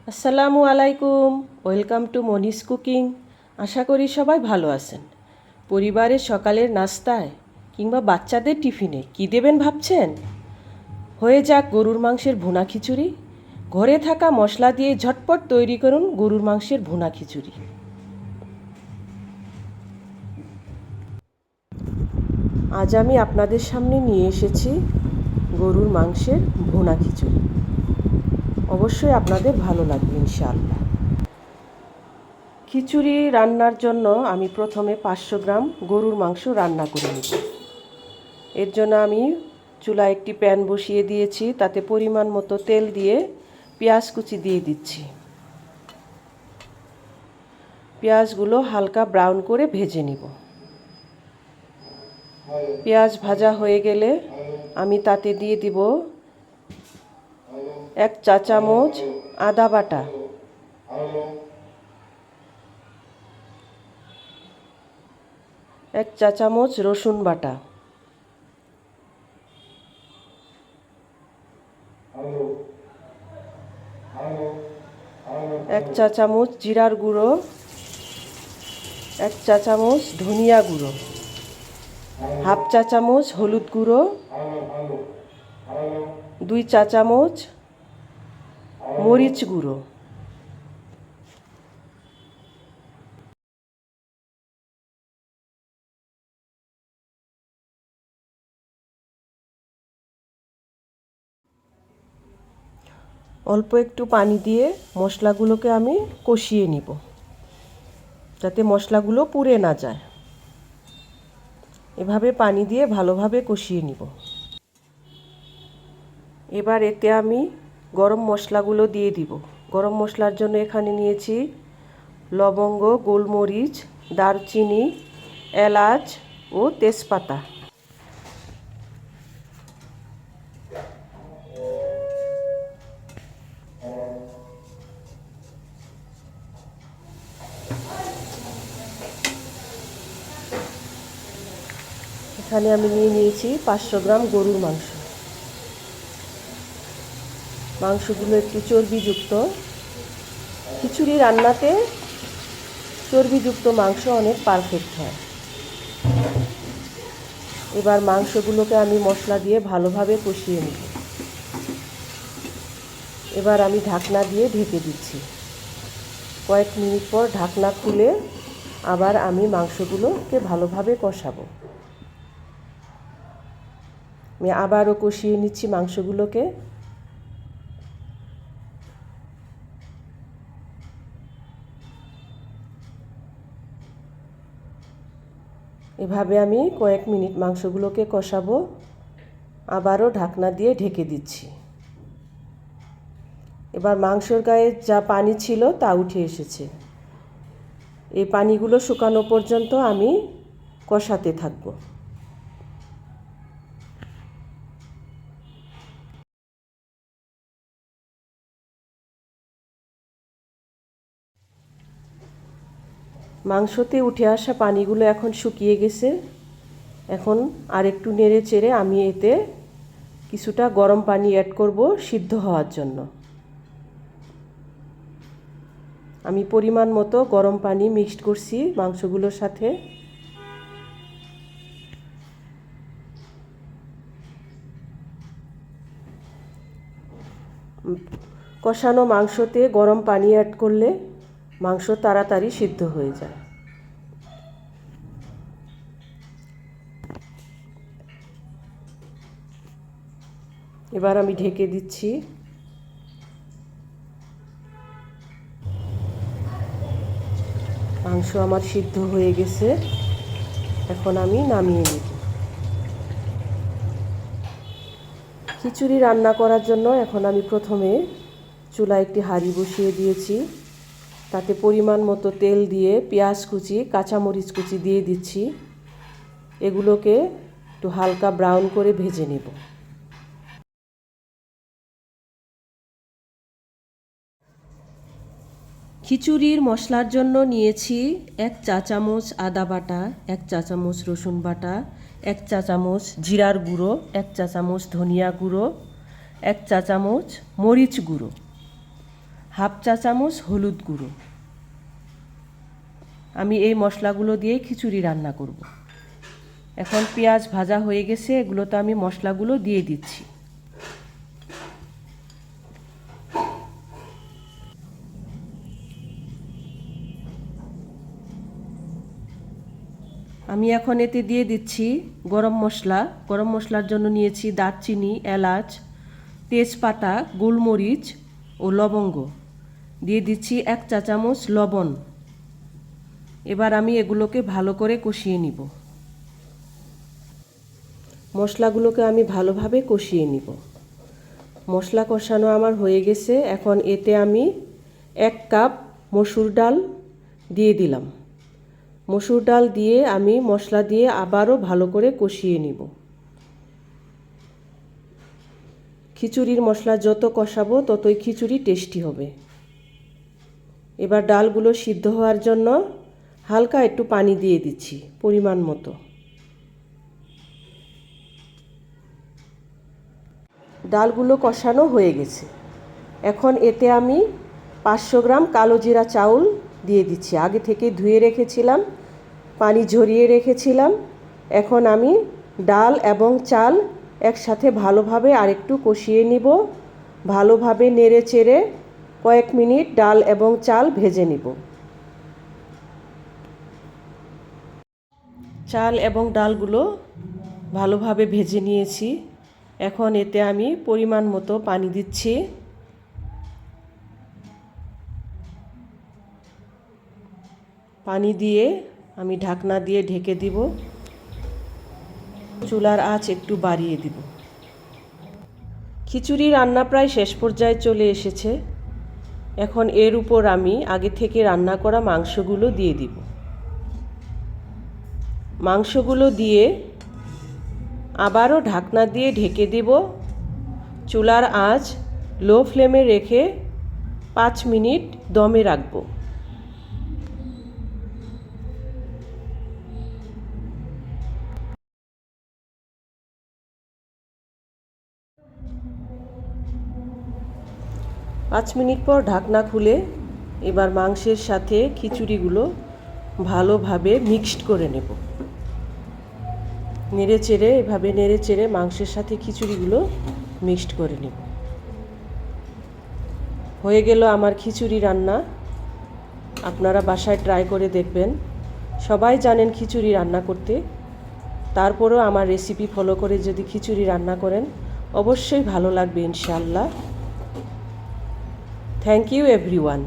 আসসালামু আলাইকুম, welcome to Moni's cooking. আশা করি সবাই ভালো আছেন। পরিবারের সকালের নাস্তায় কিংবা বাচ্চাদের টিফিনে কী দেবেন ভাবছেন? হয়ে যাক গরুর মাংসের ভুনা খিচুড়ি। ঘরে থাকা মশলা দিয়ে ঝটপট তৈরি করুন গরুর মাংসের ভুনা খিচুড়ি। আজ আমি আপনাদের সামনে নিয়ে এসেছি গরুর মাংসের ভুনা খিচুড়ি। অবশ্যই আপনাদের ভালো লাগবে ইনশাআল্লাহ। খিচুড়ি রান্নার জন্য আমি প্রথমে 500 গ্রাম গরুর মাংস রান্না করে নেব। এর জন্য আমি চুলায় একটি প্যান বসিয়ে দিয়েছি, তাতে পরিমাণ মতো তেল দিয়ে পেঁয়াজ কুচি দিয়ে দিচ্ছি। পেঁয়াজগুলো হালকা ব্রাউন করে ভেজে নিব। পেঁয়াজ ভাজা হয়ে গেলে আমি তাতে দিয়ে দিব 1 চা চামচ আদা বাটা, 1 চা চামচ রসুন বাটা, 1 চা চামচ জিরার গুঁড়ো, 1 চা চামচ ধনিয়া গুঁড়ো, হাফ চা চামচ হলুদ গুঁড়ো, 2 চা চামচ মরিচ গুঁড়ো। অল্প একটু পানি দিয়ে মশলাগুলোকে আমি কষিয়ে নিব, যাতে মশলাগুলো পুড়ে না যায়। এভাবে পানি দিয়ে ভালোভাবে কষিয়ে নিব। এবার এতে আমি গরম মশলাগুলো দিয়ে দিব। গরম মশলার জন্য এখানে নিয়েছি লবঙ্গ, গোলমরিচ, দারচিনি, এলাচ ও তেজপাতা। এখানে আমি নিয়েছি 500 গ্রাম গরুর মাংস। মাংসগুলো একটু চর্বিযুক্ত। খিচুড়ি রান্নাতে চর্বিযুক্ত মাংস অনেক পারফেক্ট হয়। এবার মাংসগুলোকে আমি মশলা দিয়ে ভালোভাবে কষিয়ে নিব। এবার আমি ঢাকনা দিয়ে ঢেকে দিচ্ছি। কয়েক মিনিট পর ঢাকনা খুলে আবার আমি মাংসগুলোকে ভালোভাবে কষাবো। আমি আবারও কষিয়ে নিচ্ছি মাংসগুলোকে। এভাবে আমি কয়েক মিনিট মাংসগুলোকে কষাবো। আবারও ঢাকনা দিয়ে ঢেকে দিচ্ছি। এবার মাংসর গায়ে যা পানি ছিল তা উঠে এসেছে। এই পানিগুলো শুকানো পর্যন্ত আমি কষাতে থাকব। মাংসতে উঠে আসা পানিগুলো এখন শুকিয়ে গেছে। এখন আরেকটু নেড়ে চেড়ে আমি এতে কিছুটা গরম পানি অ্যাড করব সিদ্ধ হওয়ার জন্য। আমি পরিমাণ মতো গরম পানি মিক্সড করছি মাংসগুলোর সাথে। কষানো মাংসতে গরম পানি অ্যাড করলে মাংস তাড়াতাড়ি সিদ্ধ হয়ে যায়। এবার আমি ঢেকে দিচ্ছি। মাংস আমার সিদ্ধ হয়ে গেছে। এখন আমি নামিয়ে নিব। খিচুড়ি রান্না করার জন্য এখন আমি প্রথমে চুলায় একটি হাঁড়ি বসিয়ে দিয়েছি। তাতে পরিমাণ মতো তেল দিয়ে পেঁয়াজ কুচি, কাঁচামরিচ কুচি দিয়ে দিচ্ছি। এগুলোকে একটু হালকা ব্রাউন করে ভেজে নেব। খিচুড়ির মশলার জন্য নিয়েছি 1 চা চামচ আদা বাটা, 1 চা চামচ রসুন বাটা, 1 চা চামচ জিরার গুঁড়ো, 1 চা চামচ ধনিয়া গুঁড়ো, 1 চা চামচ মরিচ গুঁড়ো, হাফ চা চামচ হলুদ গুঁড়ো। আমি এই মশলাগুলো দিয়েই খিচুড়ি রান্না করব। এখন পেঁয়াজ ভাজা হয়ে গেছে, এগুলোতে আমি মশলাগুলো দিয়ে দিচ্ছি। আমি এখন এতে দিয়ে দিচ্ছি গরম মশলা। গরম মশলার জন্য নিয়েছি দারচিনি, এলাচ, তেজপাতা, গোলমরিচ ও লবঙ্গ। দিয়ে দিচ্ছি 1 চা চামচ লবণ। এবার আমি এগুলোকে ভালো করে কষিয়ে নিব। মশলাগুলোকে আমি ভালোভাবে কষিয়ে নিব। মশলা কষানো আমার হয়ে গেছে। এখন এতে আমি 1 কাপ মসুর ডাল দিয়ে দিলাম। মসুর ডাল দিয়ে আমি মশলা দিয়ে আবারও ভালো করে কষিয়ে নিব। খিচুড়ির মশলা যত কষাবো ততই খিচুড়ি টেস্টি হবে। এবার ডালগুলো সিদ্ধ হওয়ার জন্য হালকা একটু পানি দিয়ে দিচ্ছি পরিমাণ মতো। ডালগুলো কষানো হয়ে গেছে। এখন এতে আমি 500 গ্রাম কালো জিরা চাউল দিয়ে দিচ্ছি। আগে থেকে ধুয়ে রেখেছিলাম, পানি ঝরিয়ে রেখেছিলাম। এখন আমি ডাল এবং চাল একসাথে ভালোভাবে আরেকটু কষিয়ে নিব। ভালোভাবে নেড়ে চেড়ে কয়েক মিনিট ডাল এবং চাল ভেজে নিব। চাল এবং ডালগুলো ভালোভাবে ভেজে নিয়েছি। এখন এতে আমি পরিমাণ মতো পানি দিচ্ছি। পানি দিয়ে আমি ঢাকনা দিয়ে ঢেকে দিব। চুলার আঁচ একটু বাড়িয়ে দিব। খিচুড়ি রান্না প্রায় শেষ পর্যায়ে চলে এসেছে। এখন এর উপর আমি আগে থেকে রান্না করা মাংসগুলো দিয়ে দিব। মাংসগুলো দিয়ে আবারও ঢাকনা দিয়ে ঢেকে দিব। চুলার আঁচ লো ফ্লেমে রেখে 5 মিনিট দমে রাখব। পাঁচ মিনিট পর ঢাকনা খুলে এবার মাংসের সাথে খিচুড়িগুলো ভালোভাবে মিক্সড করে নেব। নেড়েচেড়ে এভাবে নেড়েচেড়ে মাংসের সাথে খিচুড়িগুলো মিক্সড করে নেব। হয়ে গেল আমার খিচুড়ি রান্না। আপনারা বাসায় ট্রাই করে দেখবেন। সবাই জানেন খিচুড়ি রান্না করতে, তারপরেও আমার রেসিপি ফলো করে যদি খিচুড়ি রান্না করেন অবশ্যই ভালো লাগবে ইনশাআল্লাহ। Thank you everyone.